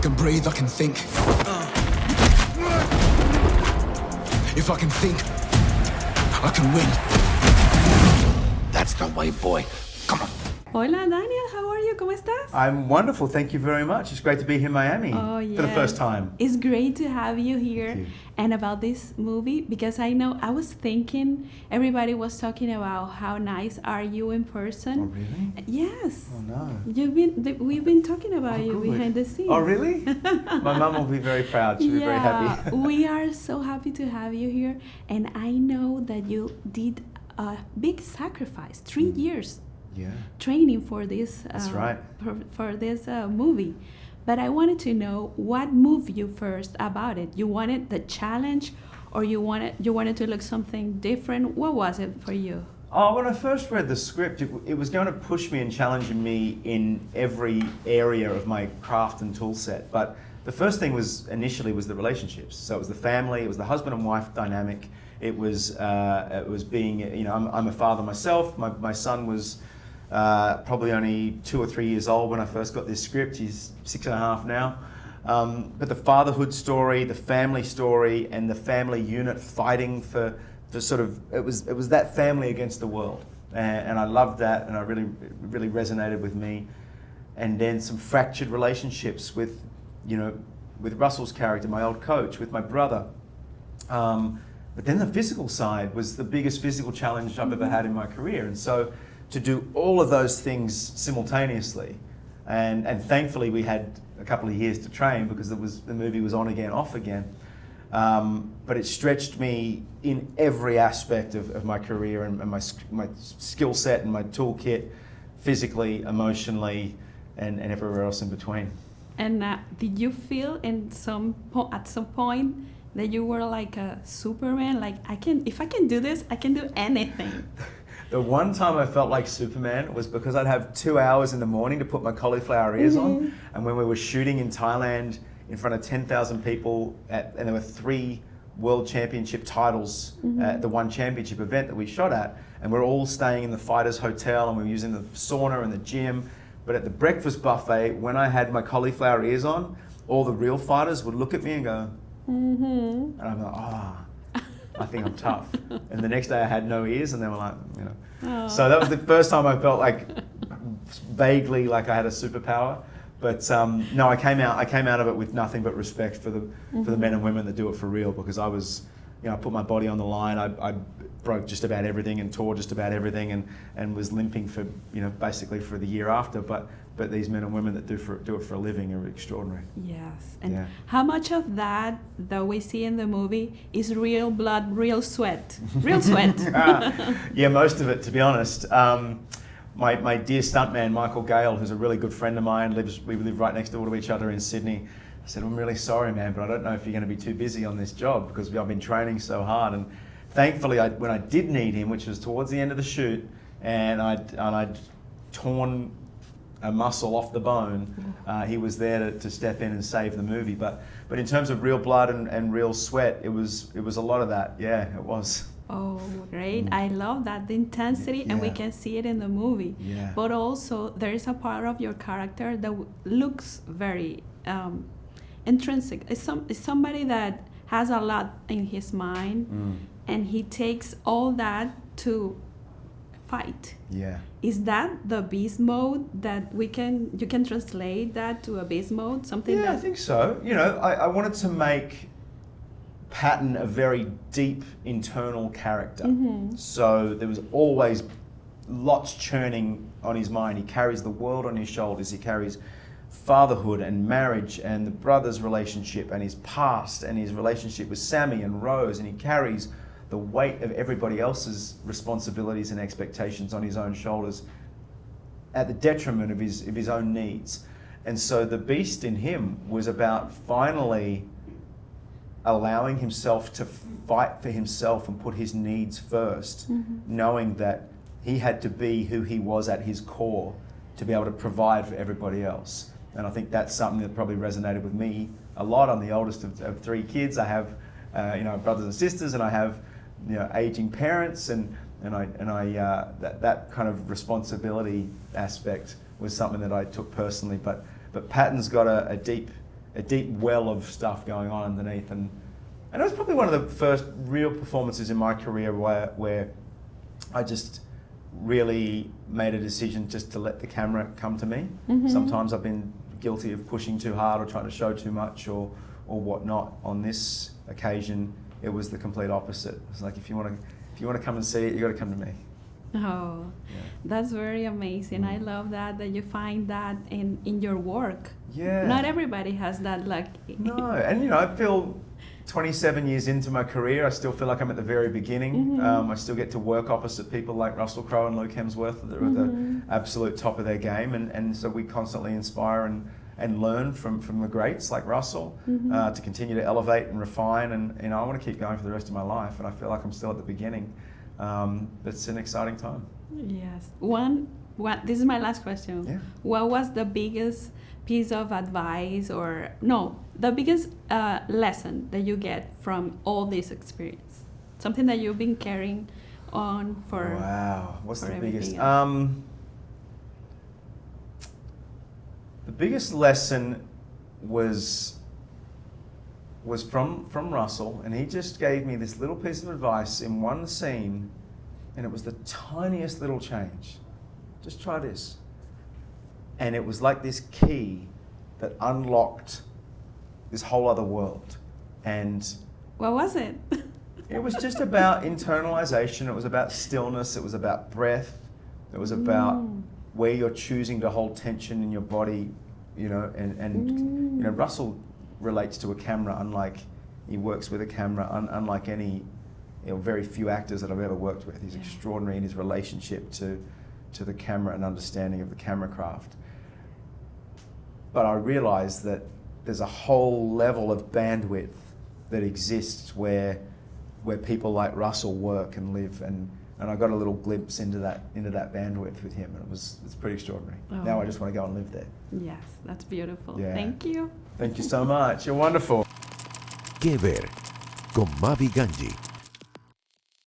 can breathe, I can think. If I can think, I can win. That's the way, boy. Come on. Hola Daniel, how are you? ¿Cómo estás? I'm wonderful, thank you very much. It's great to be here in Miami Oh, for the first time. It's great to have you here. Thank you. And about this movie, because I know I was thinking everybody was talking about how nice are you in person. Oh, really? Yes. Oh, no. We've been talking about you good. behind the scenes. Oh, really? My mum will be very proud. She'll be very happy. We are so happy to have you here. And I know that you did a big sacrifice, 3 years Yeah. training for this. That's right. For this movie. But I wanted to know what moved you first about it. You wanted the challenge, or you wanted to look something different? What was it for you? Oh, when I first read the script, it was going to push me and challenge me in every area of my craft and tool set. But the first thing initially was the relationships. So it was the family, it was the husband and wife dynamic. It was being, I'm a father myself. My son was probably only 2 or 3 years old when I first got this script. He's 6.5 now. But the fatherhood story, the family story, and the family unit fighting for sort of, it was that family against the world. And I loved that, and it really resonated with me. And then some fractured relationships with Russell's character, my old coach, with my brother. But then the physical side was the biggest physical challenge I've ever had in my career. And so to do all of those things simultaneously, and thankfully we had a couple of years to train because the movie was on again, off again. But it stretched me in every aspect of my career and my skill set and my toolkit, physically, emotionally, and everywhere else in between. And did you feel at some point that you were like a Superman? Like, if I can do this, I can do anything. The one time I felt like Superman was because I'd have 2 hours in the morning to put my cauliflower ears on, and when we were shooting in Thailand in front of 10,000 people, and there were 3 world championship titles at the one championship event that we shot at, and we're all staying in the fighters hotel, and we were using the sauna and the gym. But at the breakfast buffet, when I had my cauliflower ears on, all the real fighters would look at me and go, and I'm like, I think I'm tough. And the next day I had no ears, and they were like, Oh. So that was the first time I felt like vaguely like I had a superpower. But no, I came out of it with nothing but respect for the men and women that do it for real, because I was, I put my body on the line. I broke just about everything and tore just about everything, and was limping for basically for the year after. But these men and women that do it for a living are extraordinary. Yes. And how much of that we see in the movie is real blood, real sweat? Real sweat. Yeah, most of it, to be honest. My dear stuntman, Michael Gale, who's a really good friend of mine, we live right next door to each other in Sydney. I said, I'm really sorry, man, but I don't know if you're going to be too busy on this job, because I've been training so hard. And thankfully, when I did need him, which was towards the end of the shoot, and I'd torn a muscle off the bone, he was there to step in and save the movie. But in terms of real blood and real sweat, it was a lot of that. Yeah, it was. Oh, great. I love that, the intensity, and we can see it in the movie. Yeah. But also, there is a part of your character that looks very intrinsic. It's somebody that has a lot in his mind, and he takes all that to fight. Yeah. Is that the beast mode that you can translate that to a beast mode? Something I think so. I wanted to make Patton a very deep internal character. So there was always lots churning on his mind. He carries the world on his shoulders. He carries fatherhood and marriage and the brothers' relationship and his past and his relationship with Sammy and Rose, and he carries the weight of everybody else's responsibilities and expectations on his own shoulders at the detriment of his own needs. And so the beast in him was about finally allowing himself to fight for himself and put his needs first, knowing that he had to be who he was at his core to be able to provide for everybody else. And I think that's something that probably resonated with me a lot. I'm the oldest of 3 kids. I have brothers and sisters, and I have aging parents, and that kind of responsibility aspect was something that I took personally. But Patton's got a deep a deep well of stuff going on underneath. And it was probably one of the first real performances in my career where I just really made a decision just to let the camera come to me. Mm-hmm. Sometimes I've been guilty of pushing too hard or trying to show too much or whatnot. On this occasion, it was the complete opposite. It's like, if you want to come and see it, you got to come to me. Oh, Yeah. that's very amazing. I love that you find that in your work. Yeah. Not everybody has that luck. No, and you know, I feel 27 years into my career, I still feel like I'm at the very beginning. Mm-hmm. I still get to work opposite people like Russell Crowe and Luke Hemsworth that are at the absolute top of their game, and so we constantly inspire and learn from the greats like Russell to continue to elevate and refine, and you know, I want to keep going for the rest of my life, and I feel like I'm still at the beginning. It's an exciting time. Yes. This is my last question. Yeah. What was the biggest piece of advice the biggest lesson that you get from all this experience? Something that you've been carrying on for. Wow. What's the biggest? Else? The biggest lesson was from Russell, and he just gave me this little piece of advice in one scene, and it was the tiniest little change. Just try this. And it was like this key that unlocked this whole other world. And What was it? it was just about internalization, it was about stillness, it was about breath, it was about where you're choosing to hold tension in your body, you know, and you know, Russell relates to a camera he works with a camera unlike any, you know, very few actors that I've ever worked with. He's extraordinary in his relationship to the camera and understanding of the camera craft. But I realized that there's a whole level of bandwidth that exists where people like Russell work and live, and I got a little glimpse into that bandwidth with him, and it's pretty extraordinary. Oh. Now I just want to go and live there. Yes, that's beautiful. Yeah. Thank you. Thank you so much. You're wonderful. Que ver con MaVi Gangi.